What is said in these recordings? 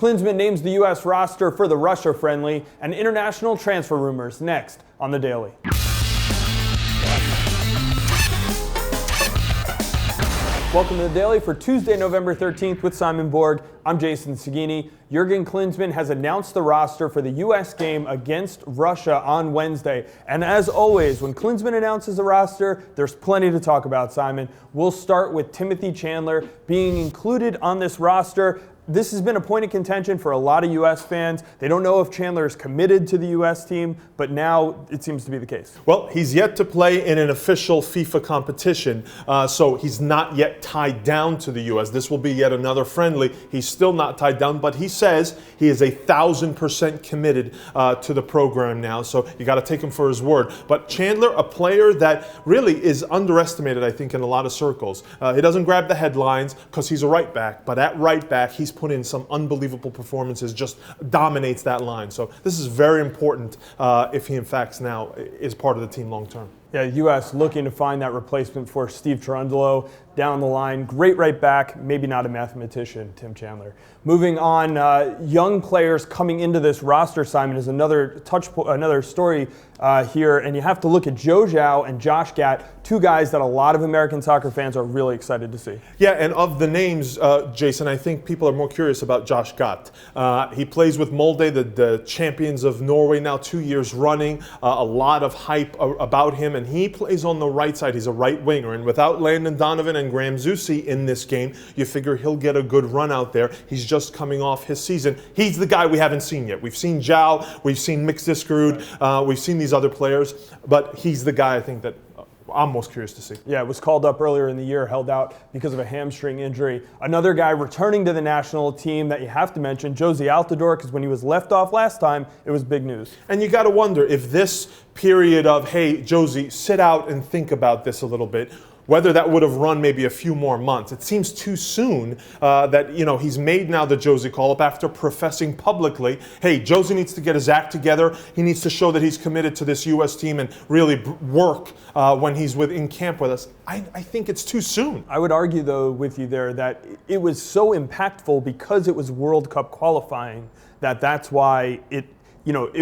Klinsmann names the U.S. roster for the Russia friendly, and international transfer rumors next on The Daily. Welcome to The Daily for Tuesday, November 13th with Simon Borg. I'm Jason Saghini. Jurgen Klinsmann has announced the roster for the U.S. game against Russia on Wednesday. And as always, when Klinsmann announces a roster, there's plenty to talk about, Simon. We'll start with Timothy Chandler being included on this roster. This has been a point of contention for a lot of U.S. fans. They don't know if Chandler is committed to the U.S. team, but now it seems to be the case. Well, he's yet to play in an official FIFA competition, so he's not yet tied down to the U.S. This will be yet another friendly. He's still not tied down, but he says he is 1,000% committed to the program now, so you got to take him for his word. But Chandler, a player that really is underestimated, I think, in a lot of circles. He doesn't grab the headlines because he's a right back, but at right back, he's put in some unbelievable performances, just dominates that line. So this is very important if he in fact now is part of the team long term. Yeah, the U.S. looking to find that replacement for Steve Cherundolo down the line. Great right back, maybe not a mathematician, Tim Chandler. Moving on, young players coming into this roster, Simon, is another story here, and you have to look at Gyao and Josh Gatt, two guys that a lot of American soccer fans are really excited to see. Yeah, and of the names, Jason, I think people are more curious about Josh Gatt. He plays with Molde, the champions of Norway now 2 years running. A lot of hype about him, and he plays on the right side. He's a right winger, and without Landon Donovan and Graham Zusi in this game, you figure he'll get a good run out there. He's just coming off his season. He's the guy we haven't seen yet. We've seen Gyao, we've seen Mix Diskerud, we've seen these other players, but he's the guy I think that I'm most curious to see. Yeah, it was called up earlier in the year, held out because of a hamstring injury. Another guy returning to the national team that you have to mention, Jozy Altidore, because when he was left off last time, it was big news. And you got to wonder if this period of, hey, Jozy, sit out and think about this a little bit, whether that would have run maybe a few more months. It seems too soon that, he's made now the Jozy call-up after professing publicly, hey, Jozy needs to get his act together. He needs to show that he's committed to this U.S. team and really work when he's in camp with us. I think it's too soon. I would argue, though, with you there that it was so impactful because it was World Cup qualifying that's why it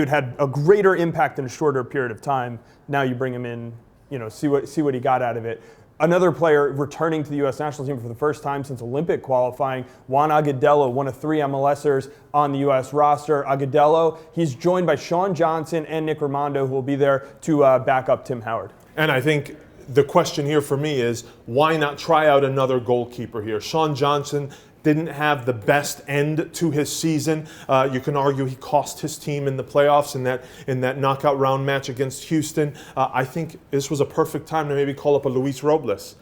had a greater impact in a shorter period of time. Now you bring him in, see what he got out of it. Another player returning to the U.S. national team for the first time since Olympic qualifying, Juan Agudelo, one of 3 MLSers on the U.S. roster. Agudelo, he's joined by Sean Johnson and Nick Raimondo, who will be there to back up Tim Howard. And I think the question here for me is, why not try out another goalkeeper here? Sean Johnson didn't have the best end to his season. You can argue he cost his team in the playoffs in that knockout round match against Houston. I think this was a perfect time to maybe call up a Luis Robles,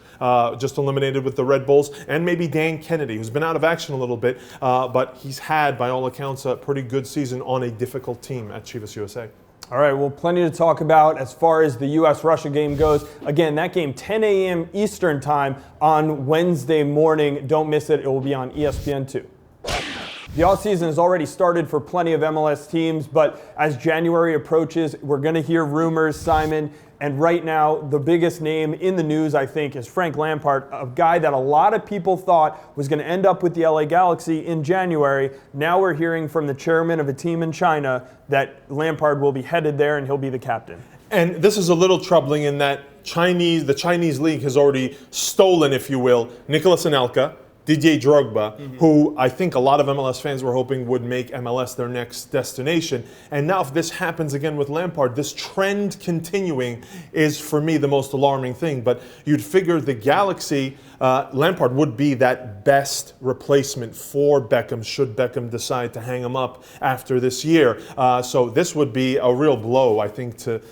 just eliminated with the Red Bulls, and maybe Dan Kennedy, who's been out of action a little bit, but he's had, by all accounts, a pretty good season on a difficult team at Chivas USA. All right, well, plenty to talk about as far as the U.S.-Russia game goes. Again, that game, 10 a.m. Eastern time on Wednesday morning. Don't miss it. It will be on ESPN2. The offseason has already started for plenty of MLS teams, but as January approaches, we're going to hear rumors, Simon. And right now, the biggest name in the news, I think, is Frank Lampard, a guy that a lot of people thought was going to end up with the LA Galaxy in January. Now we're hearing from the chairman of a team in China that Lampard will be headed there and he'll be the captain. And this is a little troubling in that the Chinese league has already stolen, if you will, Nicolas Anelka, Didier Drogba, who I think a lot of MLS fans were hoping would make MLS their next destination. And now if this happens again with Lampard, this trend continuing is, for me, the most alarming thing. But you'd figure the Galaxy, Lampard would be that best replacement for Beckham, should Beckham decide to hang him up after this year. So this would be a real blow, I think, to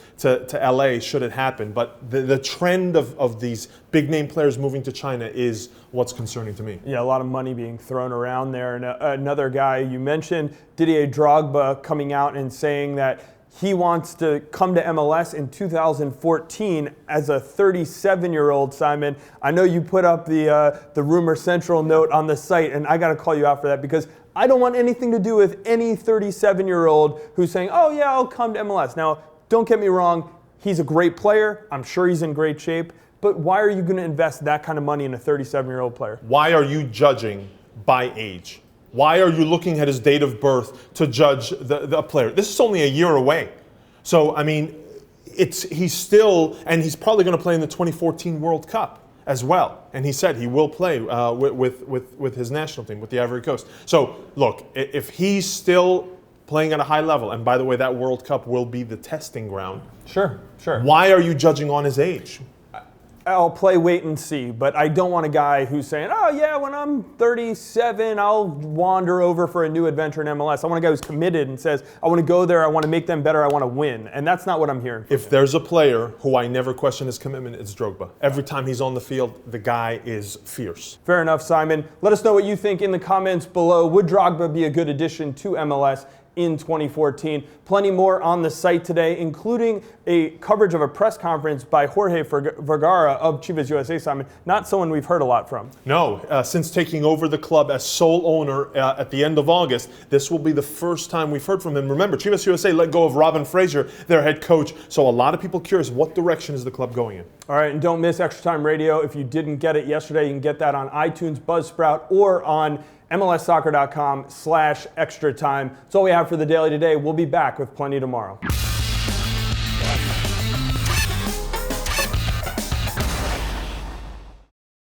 LA should it happen. But the trend of these big-name players moving to China is what's concerning to me. Yeah, a lot of money being thrown around there. And another guy you mentioned, Didier Drogba, coming out and saying that he wants to come to MLS in 2014 as a 37-year-old, Simon. I know you put up the Rumor Central note on the site, and I got to call you out for that because I don't want anything to do with any 37-year-old who's saying, oh, yeah, I'll come to MLS. Now, don't get me wrong. He's a great player. I'm sure he's in great shape. But why are you going to invest that kind of money in a 37-year-old player? Why are you judging by age? Why are you looking at his date of birth to judge the player? This is only a year away. So, I mean, he's still, and he's probably going to play in the 2014 World Cup as well. And he said he will play with his national team, with the Ivory Coast. So, look, if he's still playing at a high level, and by the way, that World Cup will be the testing ground. Sure. Why are you judging on his age? I'll play wait and see, but I don't want a guy who's saying, oh yeah, when I'm 37, I'll wander over for a new adventure in MLS. I want a guy who's committed and says, I want to go there, I want to make them better, I want to win. And that's not what I'm hearing. If there's a player who I never question his commitment, it's Drogba. Every time he's on the field, the guy is fierce. Fair enough, Simon. Let us know what you think in the comments below. Would Drogba be a good addition to MLS in 2014? Plenty more on the site today, including a coverage of a press conference by Jorge Vergara of Chivas USA, Simon. Not someone we've heard a lot from. No, since taking over the club as sole owner at the end of August, this will be the first time we've heard from him. Remember, Chivas USA let go of Robin Fraser, their head coach, so a lot of people curious, what direction is the club going in? All right, and don't miss Extra Time Radio. If you didn't get it yesterday, you can get that on iTunes, Buzzsprout, or on MLSsoccer.com/extra time. That's all we have for the Daily today. We'll be back with plenty tomorrow.